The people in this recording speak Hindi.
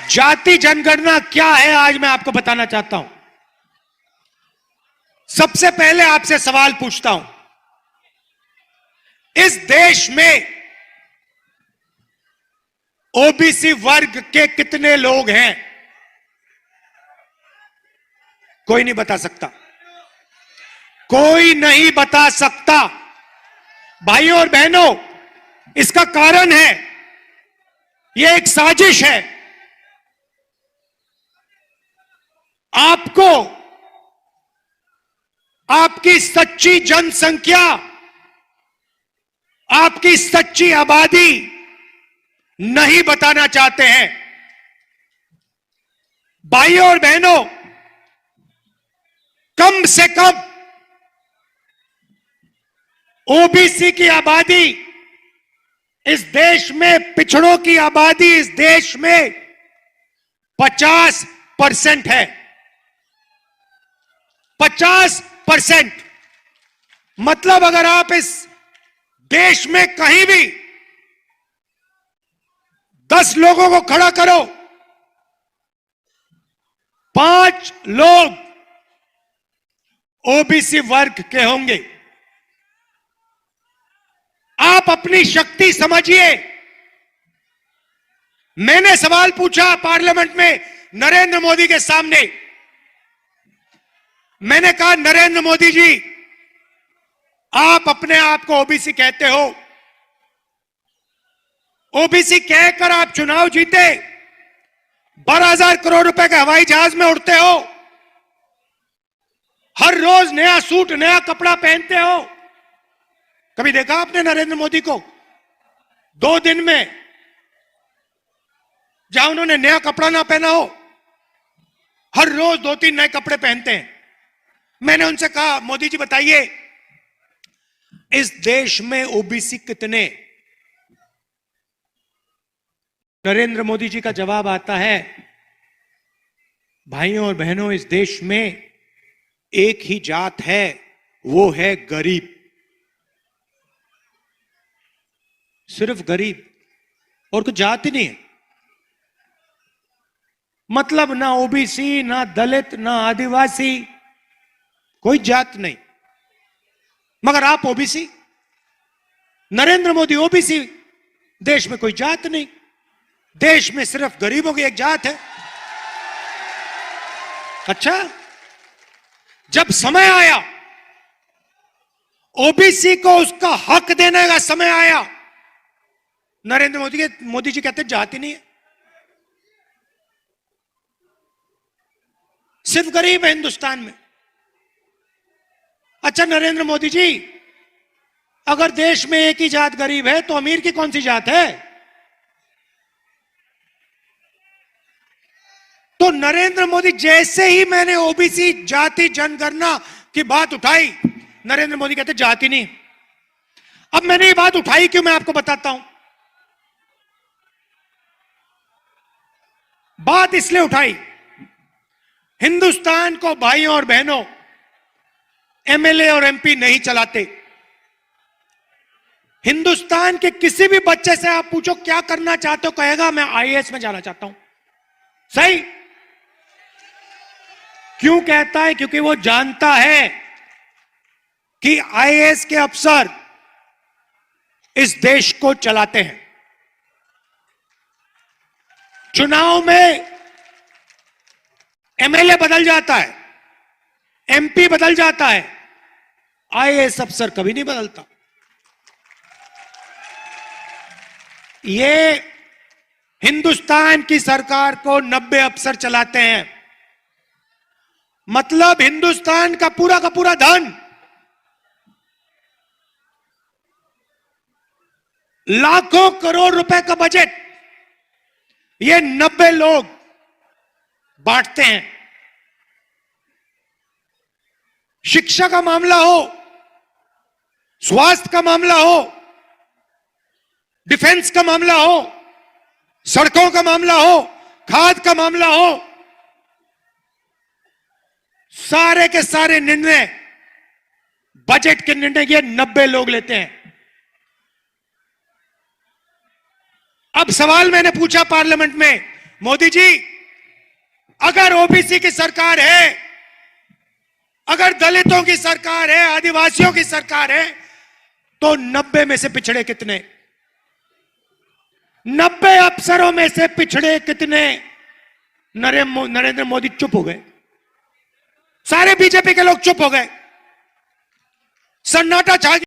जाति जनगणना क्या है आज मैं आपको बताना चाहता हूं। सबसे पहले आपसे सवाल पूछता हूं, इस देश में ओबीसी वर्ग के कितने लोग हैं? कोई नहीं बता सकता, कोई नहीं बता सकता। भाइयों और बहनों, इसका कारण है, यह एक साजिश है। आपको आपकी सच्ची जनसंख्या, आपकी सच्ची आबादी नहीं बताना चाहते हैं। भाइयों और बहनों, कम से कम ओबीसी की आबादी इस देश में, पिछड़ों की आबादी इस देश में 50% है। 50%। मतलब अगर आप इस देश में कहीं भी 10 लोगों को खड़ा करो, 5 लोग ओबीसी वर्ग के होंगे। आप अपनी शक्ति समझिए। मैंने सवाल पूछा पार्लियामेंट में नरेंद्र मोदी के सामने। मैंने कहा, नरेंद्र मोदी जी, आप अपने आप को ओबीसी कहते हो, ओबीसी कहकर आप चुनाव जीते, 12,000 करोड़ रुपए के हवाई जहाज में उड़ते हो, हर रोज नया सूट नया कपड़ा पहनते हो। कभी देखा आपने नरेंद्र मोदी को 2 दिन में जहां उन्होंने नया कपड़ा ना पहना हो? हर रोज 2-3 नए कपड़े पहनते हैं। मैंने उनसे कहा, मोदी जी बताइए, इस देश में ओबीसी कितने? नरेंद्र मोदी जी का जवाब आता है, भाइयों और बहनों, इस देश में एक ही जात है, वो है गरीब। सिर्फ गरीब, और कुछ जात ही नहीं है। मतलब ना ओबीसी, ना दलित, ना आदिवासी, कोई जात नहीं। मगर आप ओबीसी, नरेंद्र मोदी ओबीसी। देश में कोई जात नहीं, देश में सिर्फ गरीबों की एक जात है। अच्छा, जब समय आया, ओबीसी को उसका हक देने का समय आया, नरेंद्र मोदी जी कहते जाति नहीं है, सिर्फ गरीब है हिंदुस्तान में। अच्छा नरेंद्र मोदी जी, अगर देश में एक ही जात गरीब है तो अमीर की कौन सी जात है? तो नरेंद्र मोदी, जैसे ही मैंने ओबीसी जाति जनगणना की बात उठाई, नरेंद्र मोदी कहते जाति नहीं। अब मैंने ये बात उठाई क्यों, मैं आपको बताता हूं। बात इसलिए उठाई, हिंदुस्तान को भाइयों और बहनों एमएलए और एमपी नहीं चलाते। हिंदुस्तान के किसी भी बच्चे से आप पूछो क्या करना चाहते हो, कहेगा मैं आईएएस में जाना चाहता हूं। सही? क्यों कहता है? क्योंकि वो जानता है कि आईएएस के अफसर इस देश को चलाते हैं। चुनाव में एमएलए बदल जाता है, एमपी बदल जाता है, आईएएस अफसर कभी नहीं बदलता। ये हिंदुस्तान की सरकार को 90 अफसर चलाते हैं। मतलब हिंदुस्तान का पूरा धन लाखों करोड़ रुपए का बजट ये 90 लोग बांटते हैं। शिक्षा का मामला हो, स्वास्थ्य का मामला हो, डिफेंस का मामला हो, सड़कों का मामला हो, खाद का मामला हो, सारे के सारे निर्णय, बजट के निर्णय ये 90 लोग लेते हैं। अब सवाल मैंने पूछा पार्लियामेंट में, मोदी जी, अगर ओबीसी की सरकार है, अगर दलितों की सरकार है, आदिवासियों की सरकार है, तो 90 में से पिछड़े कितने? 90 अफसरों में से पिछड़े कितने? नरेंद्र मोदी चुप हो गए, सारे बीजेपी के लोग चुप हो गए, सन्नाटा छा गया।